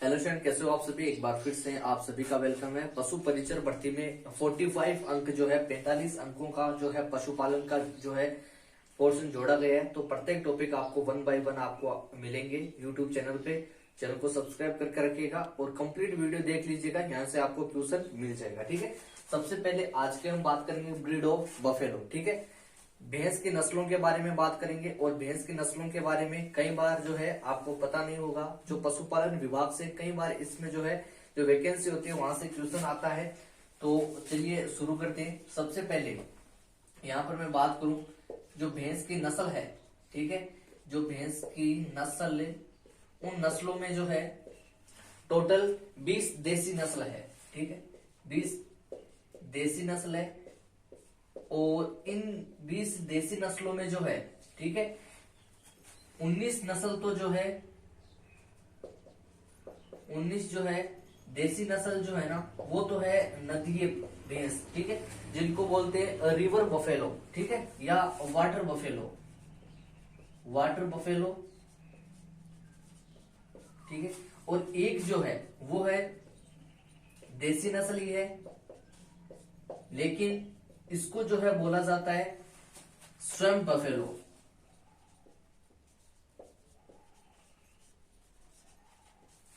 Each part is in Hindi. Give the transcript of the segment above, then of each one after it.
हेलो स्टूडेंट, कैसे हो आप सभी। एक बार फिर से आप सभी का वेलकम है। पशु परिचर भर्ती में 45 अंक जो है 45 अंकों का जो है पशुपालन का जो है पोर्शन जोड़ा गया है। तो प्रत्येक टॉपिक आपको 1 बाय 1 आपको मिलेंगे यूट्यूब चैनल पे। चैनल को सब्सक्राइब करके रखिएगा और कंप्लीट वीडियो देख लीजिएगा, यहाँ से आपको क्वेश्चन मिल जाएगा। ठीक है, सबसे पहले आज के हम बात करेंगे ब्रीड ऑफ बफेलो। ठीक है, भैंस की नस्लों के बारे में बात करेंगे और भैंस की नस्लों के बारे में कई बार जो है आपको पता नहीं होगा, जो पशुपालन विभाग से कई बार इसमें जो है जो वैकेंसी होती है वहां से क्वेश्चन आता है। तो चलिए शुरू करते हैं। सबसे पहले यहाँ पर मैं बात करूं जो भैंस की नस्ल है, ठीक है, जो भैंस की नस्ल, उन नस्लों में जो है टोटल 20 देसी नस्ल है। ठीक है, 20 देसी नस्ल है और इन 20 देसी नस्लों में जो है, ठीक है, 19 नस्ल तो जो है 19 जो है देसी नस्ल जो है ना, वो तो है नदीय भैंस। ठीक है, जिनको बोलते हैं रिवर बफेलो, ठीक है, या वाटर बफेलो, वाटर बफेलो। ठीक है, और एक जो है वो है देसी नस्ल ही है, लेकिन इसको जो है बोला जाता है स्वयं बफेलो।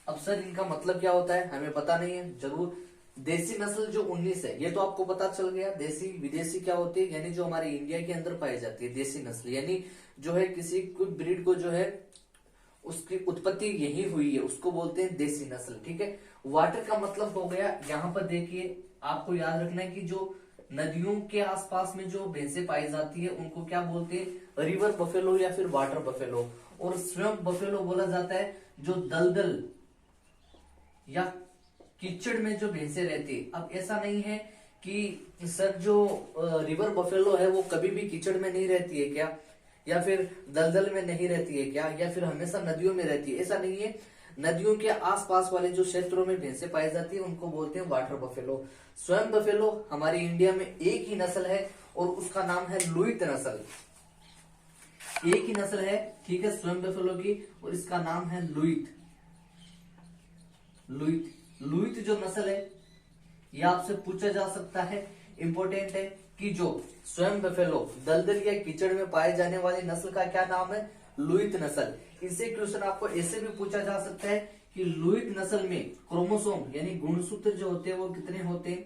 अब सर इनका मतलब क्या होता है हमें पता नहीं है। जरूर देसी नस्ल जो 19 है ये तो आपको पता चल गया। देसी विदेशी क्या होती है, यानी जो हमारे इंडिया के अंदर पाई जाती है देसी नस्ल, यानी जो है किसी ब्रीड को जो है उसकी उत्पत्ति यही हुई है, उसको बोलते हैं देसी नस्ल। ठीक है, वाटर का मतलब हो गया, यहाँ पर देखिए आपको याद रखना है कि जो नदियों के आसपास में जो भैंसें पाई जाती है उनको क्या बोलते हैं, रिवर बफेलो या फिर वाटर बफेलो। और स्वयं बफेलो बोला जाता है जो दलदल या कीचड़ में जो भैंसें रहती है। अब ऐसा नहीं है कि सर जो रिवर बफेलो है वो कभी भी कीचड़ में नहीं रहती है क्या, या फिर दलदल में नहीं रहती है क्या, या फिर हमेशा नदियों में रहती है, ऐसा नहीं है। नदियों के आसपास वाले जो क्षेत्रों में भैंसें पाई जाती है उनको बोलते हैं वाटर बफेलो। स्वयं बफेलो हमारे इंडिया में एक ही नस्ल है और उसका नाम है लुईत नस्ल। एक ही नस्ल है, ठीक है, स्वयं बफेलो की, और इसका नाम है लुईत। लुईत लुईत जो नस्ल है यह आपसे पूछा जा सकता है, इंपॉर्टेंट है कि जो स्वयं बफेलो दलदल या कीचड़ में पाए जाने वाली नस्ल का क्या नाम है, लुईत नस्ल। इससे क्वेश्चन आपको ऐसे भी पूछा जा सकता है कि लुईत नस्ल में क्रोमोसोम यानी गुणसूत्र जो होते हैं वो कितने होते हैं।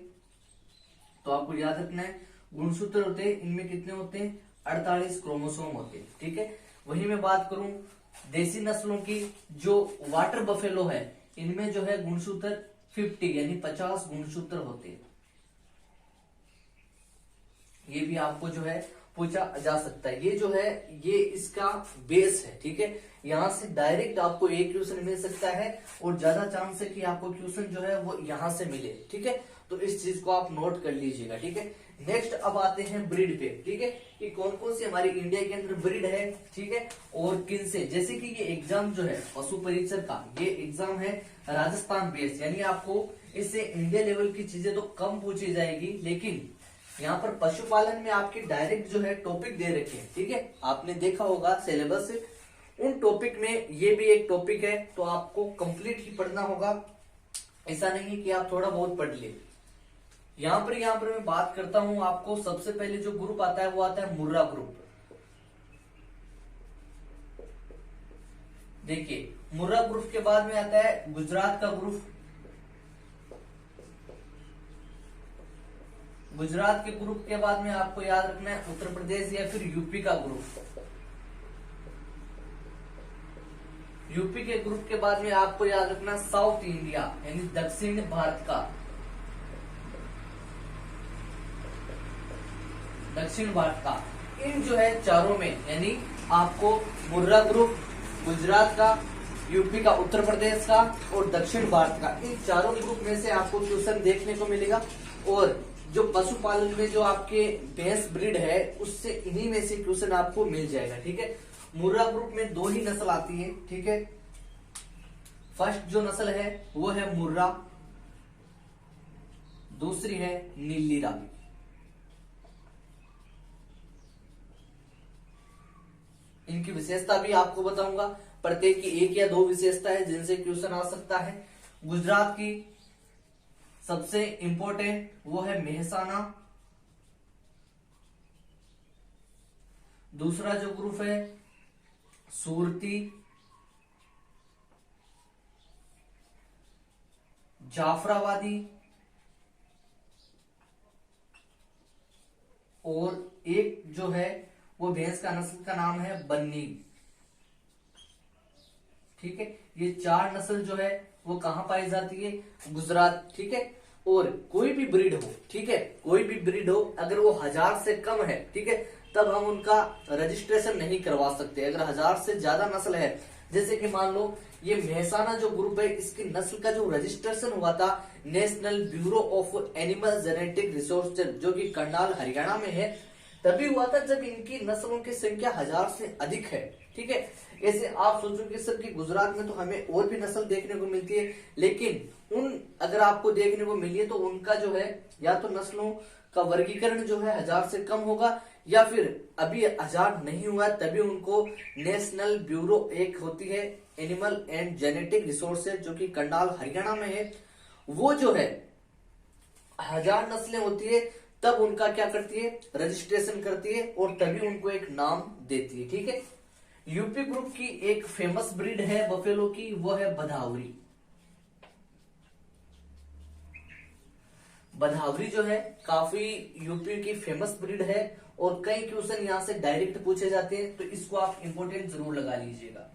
तो आपको याद रखना है गुणसूत्र होते हैं, इनमें कितने होते हैं, 48 क्रोमोसोम होते हैं। ठीक है, वही मैं बात करूं देसी नस्लों की, जो वाटर बफेलो है इनमें जो है गुणसूत्र 50 यानी 50 गुणसूत्र होते हैं। ये भी आपको जो है पूछा जा सकता है। ये जो है ये इसका बेस है। ठीक है, यहां से डायरेक्ट आपको एक क्वेश्चन मिल सकता है और ज्यादा चांस है कि आपको क्वेश्चन जो है वो यहां से मिले। ठीक है, तो इस चीज को आप नोट कर लीजिएगा। ठीक है, नेक्स्ट अब आते हैं ब्रीड पे। ठीक है, कि कौन कौन सी हमारी इंडिया के अंदर ब्रीड है, ठीक है, और किन से। जैसे कि ये एग्जाम जो है पशु परिचर का, ये एग्जाम है राजस्थान बेस्ड, यानी आपको इससे इंडिया लेवल की चीजें तो कम पूछी जाएगी, लेकिन यहाँ पर पशुपालन में आपके डायरेक्ट जो है टॉपिक दे रखे हैं। ठीक है, आपने देखा होगा सिलेबस, उन टॉपिक में ये भी एक टॉपिक है, तो आपको कंप्लीट ही पढ़ना होगा। ऐसा नहीं है कि आप थोड़ा बहुत पढ़ ले। यहाँ पर मैं बात करता हूं आपको, सबसे पहले जो ग्रुप आता है वो आता है मुर्रा ग्रुप। देखिए मुर्रा ग्रुप के बाद में आता है गुजरात का ग्रुप। गुजरात के ग्रुप के बाद में आपको याद रखना है उत्तर प्रदेश या फिर यूपी का ग्रुप। यूपी के ग्रुप के बाद में आपको याद रखना साउथ इंडिया यानी दक्षिण भारत का, दक्षिण भारत का। इन जो है चारों में यानी आपको मुर्रा ग्रुप, गुजरात का, यूपी का, उत्तर प्रदेश का और दक्षिण भारत का, इन चारों ग्रुप में से आपको क्वेश्चन देखने को मिलेगा। और जो पशुपालन में जो आपके भैंस ब्रीड है उससे इन्हीं में से क्वेश्चन आपको मिल जाएगा। ठीक है, मुर्रा ग्रुप में 2 ही नस्ल आती है। ठीक है, फर्स्ट जो नस्ल है वो है मुर्रा, दूसरी है नीली रावी। इनकी विशेषता भी आपको बताऊंगा। प्रत्येक की एक या दो विशेषता है जिनसे क्वेश्चन आ सकता है। गुजरात की सबसे इंपॉर्टेंट वो है मेहसाना। दूसरा जो ग्रुप है सूरती, जाफराबादी, और एक जो है वो भैंस का नस्ल का नाम है बन्नी। ठीक है, ये चार नस्ल जो है वो कहां पाई जाती है? गुजरात। ठीक है, और कोई भी ब्रीड हो, ठीक है, कोई भी ब्रीड हो, अगर वो 1000 से कम है, ठीक है, तब हम उनका रजिस्ट्रेशन नहीं करवा सकते। अगर 1000 से ज्यादा नस्ल है, जैसे कि मान लो ये मेहसाना जो ग्रुप है, इसकी नस्ल का जो रजिस्ट्रेशन हुआ था national bureau of animal genetic resource जो कि करनाल हरियाणा में है, तभी हुआ था जब इनकी नस्लों की संख्या 1000 से अधिक है। ठीक है, ऐसे आप सोचोगे सर कि गुजरात में तो हमें और भी नस्ल देखने को मिलती है, लेकिन उन अगर आपको देखने को मिली है तो उनका जो है या तो नस्लों का वर्गीकरण जो है 1000 से कम होगा, या फिर अभी 1000 नहीं हुआ तभी उनको नेशनल ब्यूरो एक होती है एनिमल एंड जेनेटिक रिसोर्सेज जो कि करनाल हरियाणा में है, वो जो है 1000 नस्लें होती है तब उनका क्या करती है? रजिस्ट्रेशन करती है और तभी उनको एक नाम देती है। ठीक है, यूपी ग्रुप की एक फेमस ब्रीड है बफेलो की, वो है भदावरी। भदावरी जो है काफी यूपी की फेमस ब्रीड है और कई क्वेश्चन यहां से डायरेक्ट पूछे जाते हैं, तो इसको आप इंपोर्टेंट जरूर लगा लीजिएगा।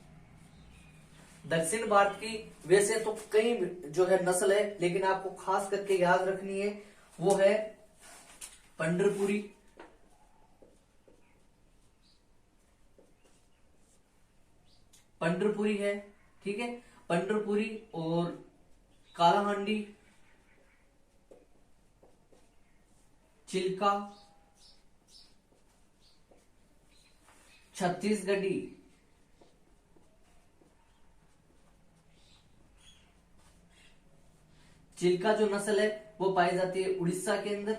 दक्षिण भारत की वैसे तो कई जो है नस्ल है, लेकिन आपको खास करके याद रखनी है वो है पंढरपुरी, पंढरपुरी है। ठीक है, पंढरपुरी और कालाहांडी, चिल्का, छत्तीसगढ़ी, चिल्का जो नस्ल है वो पाई जाती है उड़ीसा के अंदर,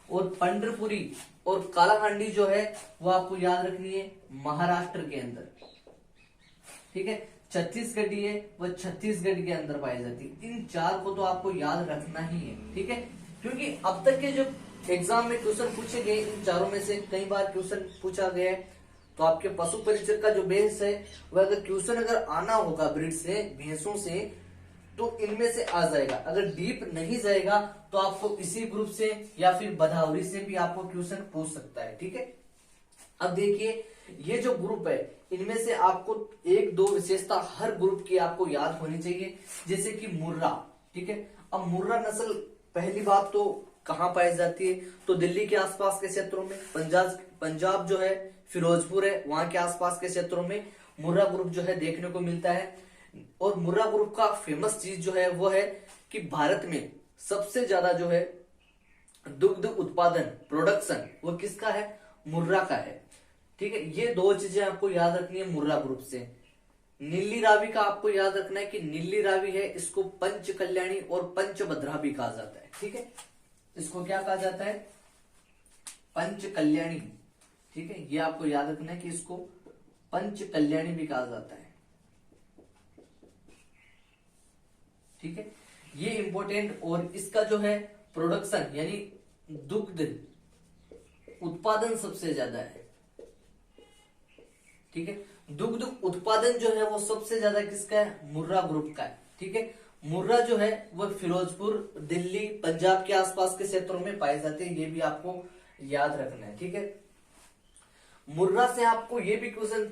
और पंढरपुरी और कालाहांडी जो है वो आपको याद रखनी है महाराष्ट्र के अंदर। ठीक है, छत्तीसगढ़ी है वो छत्तीसगढ़ के अंदर पाई जाती है। इन चार को तो आपको याद रखना ही है। ठीक है, क्योंकि अब तक के जो एग्जाम में क्वेश्चन पूछे गए इन चारों में से कई बार क्वेश्चन पूछा गया है, तो आपके पशु परिचय का जो बेस है वह अगर क्वेश्चन अगर आना होगा ब्रीड से, भैंसों से, तो इनमें से आ जाएगा। अगर डीप नहीं जाएगा तो आपको इसी ग्रुप से या फिर भदावरी से भी आपको क्वेश्चन पूछ सकता है। ठीक है, अब देखिए ये जो ग्रुप है इनमें से आपको एक दो विशेषता हर ग्रुप की आपको याद होनी चाहिए, जैसे कि मुर्रा। ठीक है, अब मुर्रा नस्ल पहली बात तो कहां पाई जाती है? तो दिल्ली के आसपास के क्षेत्रों में, पंजाब जो है फिरोजपुर है वहां के आसपास के क्षेत्रों में मुर्रा ग्रुप जो है देखने को मिलता है। और मुर्रा ग्रुप का फेमस चीज जो है वो है कि भारत में सबसे ज्यादा जो है दुग्ध उत्पादन प्रोडक्शन वो किसका है? मुर्रा का है। ठीक है, ये दो चीजें आपको याद रखनी है मुर्रा ग्रुप से। नीली रावी का आपको याद रखना है कि नीली रावी है, इसको पंच कल्याणी और पंचभद्रा भी कहा जाता है। ठीक है, इसको क्या कहा जाता है? पंच कल्याणी। ठीक है, ये आपको याद रखना है कि इसको पंच कल्याणी भी कहा जाता है। ठीक है, ये इंपॉर्टेंट, और इसका जो है प्रोडक्शन यानी दुग्ध उत्पादन सबसे ज्यादा है। ठीक है, दुग्ध उत्पादन जो है वो सबसे ज्यादा किसका है? मुर्रा ग्रुप का है। ठीक है, मुर्रा जो है वो फिरोजपुर, दिल्ली, पंजाब के आसपास के क्षेत्रों में पाए जाते हैं, ये भी आपको याद रखना है। ठीक है, मुर्रा से आपको ये भी क्वेश्चन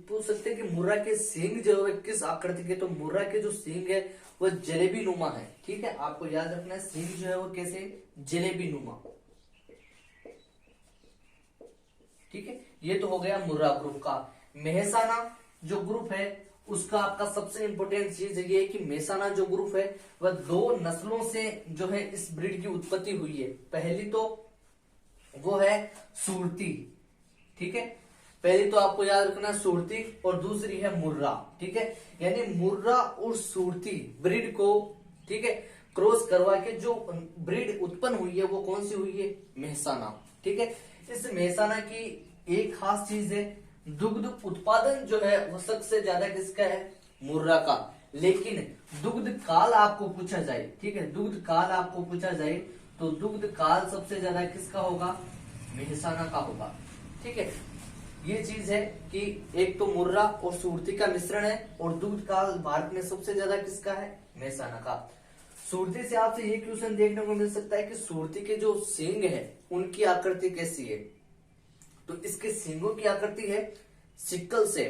पूछ सकते हैं कि मुर्रा के सींग जो है किस आकृति के? तो मुर्रा के जो सींग है वो जलेबी नुमा है। ठीक है, आपको याद रखना है सींग जो है वो कैसे? जलेबी नुमा। ठीक है, ये तो हो गया मुर्रा ग्रुप का। मेहसाना जो ग्रुप है उसका आपका सबसे इंपॉर्टेंट चीज ये है कि मेहसाना जो ग्रुप है वह दो नस्लों से जो है इस ब्रीड की उत्पत्ति हुई है। पहली तो वो है सुरती। ठीक है, पहली तो आपको याद रखना है सुरती, और दूसरी है मुर्रा। ठीक है, यानी मुर्रा और सुरती ब्रीड को, ठीक है, क्रॉस करवा के जो ब्रीड उत्पन्न हुई है वो कौन सी हुई है? मेहसाना। ठीक है, इस मेहसाना की एक खास चीज है, दुग्ध उत्पादन जो है वो सबसे ज्यादा किसका है, मुर्रा का। लेकिन दुग्ध काल आपको पूछा जाए, ठीक है, दुग्ध काल आपको पूछा जाए तो दुग्ध काल सबसे ज्यादा किसका होगा, मेहसाना का होगा। ठीक है, ये चीज है कि एक तो मुर्रा और सुरती का मिश्रण है, और दुग्ध काल भारत में सबसे ज्यादा किसका है, मेहसाना का। सुरती से आपसे ये क्वेश्चन देखने को मिल सकता है कि सुरती के जो सींग है उनकी आकृति कैसी है, तो इसके सींगों की आकृति है सिक्कल से।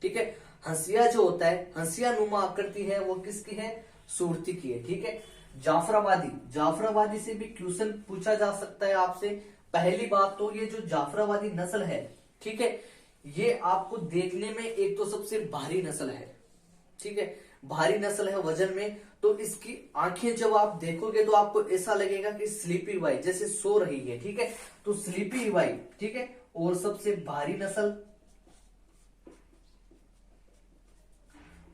ठीक है, हंसिया जो होता है, हंसिया नुमा आकृति है, वो किसकी है, सुरती की है। ठीक है, जाफराबादी, जाफराबादी से भी क्वेश्चन पूछा जा सकता है आपसे। पहली बात तो ये जो जाफराबादी नस्ल है, ठीक है, ये आपको देखने में एक तो सबसे भारी नस्ल है। ठीक है, भारी नस्ल है वजन में, तो इसकी आंखें जब आप देखोगे तो आपको ऐसा लगेगा कि स्लीपी वाई जैसे सो रही है। ठीक है, तो स्लीपी वाई, ठीक है, और सबसे भारी नस्ल,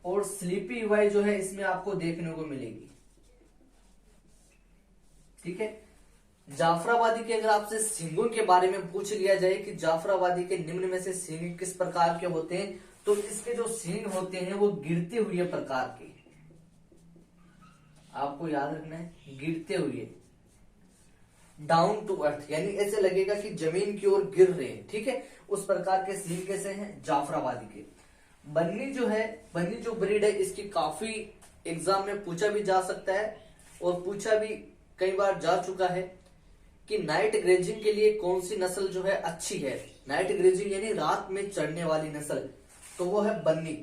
और स्लीपी वाई जो है इसमें आपको देखने को मिलेगी। ठीक है, जाफराबादी के अगर आपसे सींगों के बारे में पूछ लिया जाए कि जाफराबादी के निम्न में से सींग किस प्रकार के होते हैं, तो इसके जो सींग होते हैं वो गिरते हुए प्रकार के, आपको याद रखना है, गिरते हुए, डाउन टू अर्थ, यानी ऐसे लगेगा कि जमीन की ओर गिर रहे हैं। ठीक है, उस प्रकार के सींग कैसे हैं, जाफराबादी के। बन्नी जो है, बन्नी जो ब्रीड है, इसकी काफी एग्जाम में पूछा भी जा सकता है, और पूछा भी कई बार जा चुका है कि नाइट ग्रेजिंग के लिए कौन सी नस्ल जो है अच्छी है। नाइट ग्रेजिंग यानी रात में चढ़ने वाली नस्ल, तो वो है बन्नी।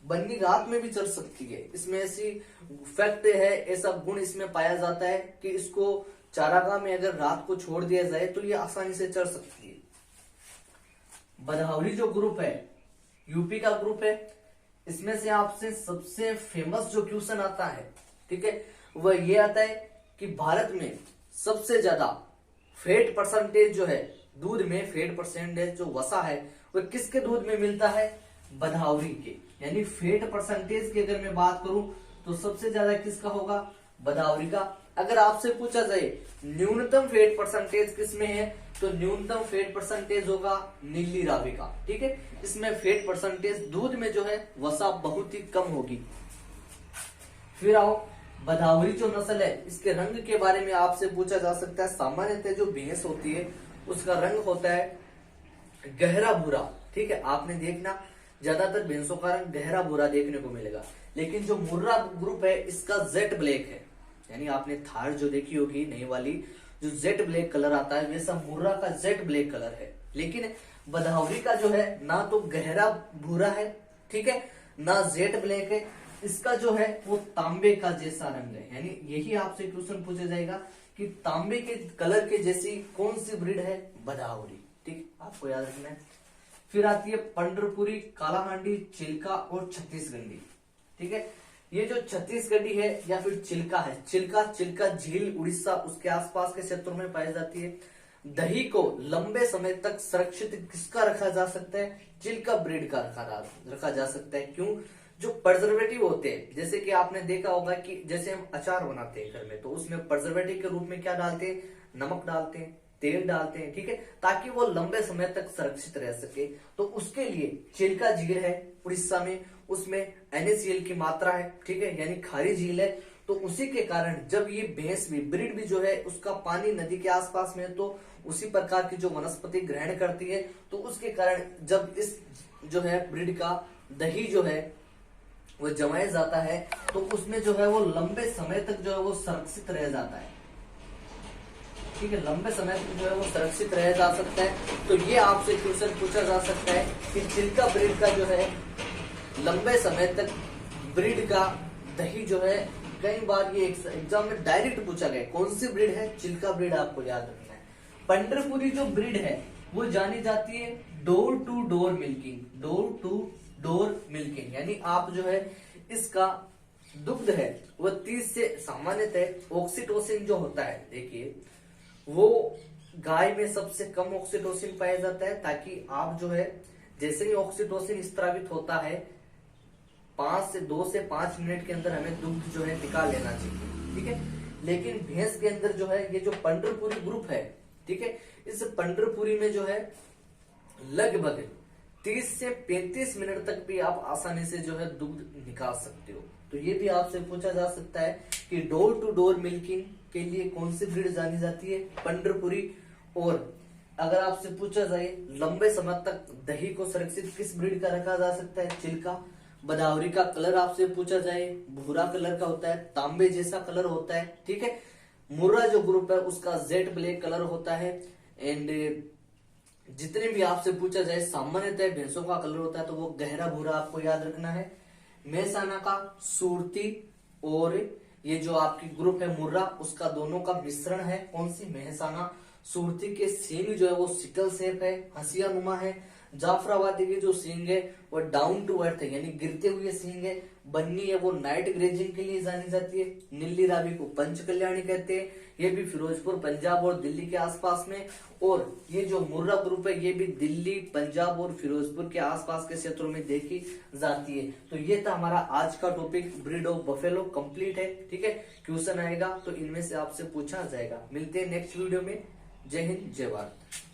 बन्नी रात में भी चढ़ सकती है, इसमें ऐसी फैक्ट है, ऐसा गुण इसमें पाया जाता है कि इसको चारागाह में अगर रात को छोड़ दिया जाए तो ये आसानी से चढ़ सकती है। बदावरी जो ग्रुप है, यूपी का ग्रुप है, इसमें से आपसे सबसे फेमस जो क्वेश्चन आता है, ठीक है, वह ये आता है कि भारत में सबसे ज्यादा फैट परसेंटेज जो है, दूध में फैट परसेंटेज जो वसा है वह किसके दूध में मिलता है, बदावरी के। यानी फैट परसेंटेज की अगर मैं बात करूं तो सबसे ज्यादा किसका होगा, बदावरी का। अगर आपसे पूछा जाए न्यूनतम फैट परसेंटेज किसमें है, तो न्यूनतम फैट परसेंटेज होगा नीली रावी का। ठीक है, इसमें फैट परसेंटेज दूध में जो है वसा बहुत ही कम होगी। फिर आओ बदावरी जो नस्ल है, इसके रंग के बारे में आपसे पूछा जा सकता है। सामान्यतः जो भैंस होती है उसका रंग होता है गहरा भूरा। ठीक है, आपने देखना ज्यादातर भैंसों का रंग गहरा भूरा देखने को मिलेगा, लेकिन जो मुर्रा ग्रुप है इसका जेट ब्लैक है। यानी आपने थार जो देखी होगी नई वाली, जो जेट ब्लैक कलर आता है, वैसा मुर्रा का जेट ब्लैक कलर है। लेकिन बदावरी का जो है ना तो गहरा भूरा है, ठीक है, ना जेट ब्लैक है, इसका जो है वो तांबे का जैसा रंग है। यानी यही आपसे क्वेश्चन पूछा जाएगा कि तांबे के कलर के जैसी कौन सी ब्रीड है, बदावरी। ठीक, आपको याद रखना है। फिर आती है पंडरपुरी, कालाहांडी, चिल्का और छत्तीसगढ़ी। ठीक है, ये जो छत्तीसगढ़ी है या फिर चिल्का है, चिल्का झील उड़ीसा उसके आसपास के क्षेत्रों में पाई जाती है। दही को लंबे समय तक सुरक्षित किसका रखा जा सकता है, चिल्का ब्रीड का रखा जा सकता है। क्यों, जो प्रिजर्वेटिव होते हैं, जैसे कि आपने देखा होगा कि जैसे हम अचार बनाते हैं घर में, तो उसमें प्रिजर्वेटिव के रूप में क्या डालते हैं, नमक डालते हैं, तेल डालते हैं। ठीक है, ताकि वो लंबे समय तक सुरक्षित रह सके। तो उसके लिए चिल्का झील है उड़ीसा में, उसमें NaCl की मात्रा है। ठीक है, यानी खारी झील है। तो उसी के कारण जब ये भैंस भी, ब्रीड भी जो है उसका पानी नदी के आसपास में है, तो उसी प्रकार की जो वनस्पति ग्रहण करती है, तो उसके कारण जब इस जो है ब्रीड का दही जो है वो जमाया जाता है, तो उसमें जो है वो लंबे समय तक जो है वो सुरक्षित रह जाता है। ठीक है, लंबे समय तक जो है वो सुरक्षित रह जा सकता है। तो ये आपसे क्वेश्चन पूछा जा सकता है कि चिल्का ब्रीड का जो है लंबे समय तक ब्रीड का दही जो है, कई बार ये एग्जाम में डायरेक्ट पूछा गया कौन सी ब्रीड है, चिल्का ब्रीड आपको याद रखना है। पंडरपुरी जो ब्रीड है वो जानी जाती है door to door milking, door to door milking. यानी आप जो है इसका दुग्ध है वो 30 से, सामान्यतः ऑक्सीटोसिन जो होता है, देखिए वो गाय में सबसे कम ऑक्सीटोसिन पाया जाता है, ताकि आप जो है जैसे ही ऑक्सीटोसिन स्त्रावित होता है 2 से 5 मिनट के अंदर हमें दुग्ध जो है निकाल लेना चाहिए। ठीक है, लेकिन भैंस के अंदर जो है ये जो पंडरपुरी ग्रुप है, ठीक है, इस पंढरपुरी में जो है लगभग 30 से 35 मिनट तक भी आप आसानी से जो है दूध निकाल सकते हो। तो ये भी आपसे पूछा जा सकता है कि डोर टू डोर मिल्किंग के लिए कौन सी ब्रीड जानी जाती है, पंढरपुरी। और अगर आपसे पूछा जाए लंबे समय तक दही को सुरक्षित किस ब्रीड का रखा जा सकता है, चिल्का। बदावरी का कलर आपसे पूछा जाए भूरा कलर का होता है, तांबे जैसा कलर होता है, ठीक है। मुर्रा जो ग्रुप है उसका जेड ब्लैक कलर होता है। एंड जितने भी आपसे पूछा जाए सामान्यतः भैंसों का कलर होता है तो वो गहरा भूरा आपको याद रखना है। मेहसाना का सूरती और ये जो आपकी ग्रुप है मुर्रा उसका दोनों का मिश्रण है। कौन सी, मेहसाना। सूरती के सींग जो है वो सिकल शेप है, हंसिया नुमा है। जाफराबादी के जो सींग है वो डाउन टू अर्थ है, यानी गिरते हुए सींग है। बन्नी है वो नाइट ग्रेजिंग के लिए जानी जाती है। नीली रावी को पंच कल्याणी कहते हैं, ये भी फिरोजपुर पंजाब और दिल्ली के आसपास में। और ये जो मुर्रा ग्रुप है ये भी दिल्ली, पंजाब और फिरोजपुर के आसपास के क्षेत्रों में देखी जाती है। तो ये था हमारा आज का topic, breed of buffalo complete है, ठीक है। क्वेश्चन आएगा तो इनमें से आपसे पूछा जाएगा। मिलते हैं नेक्स्ट वीडियो में। जय हिंद, जय भारत।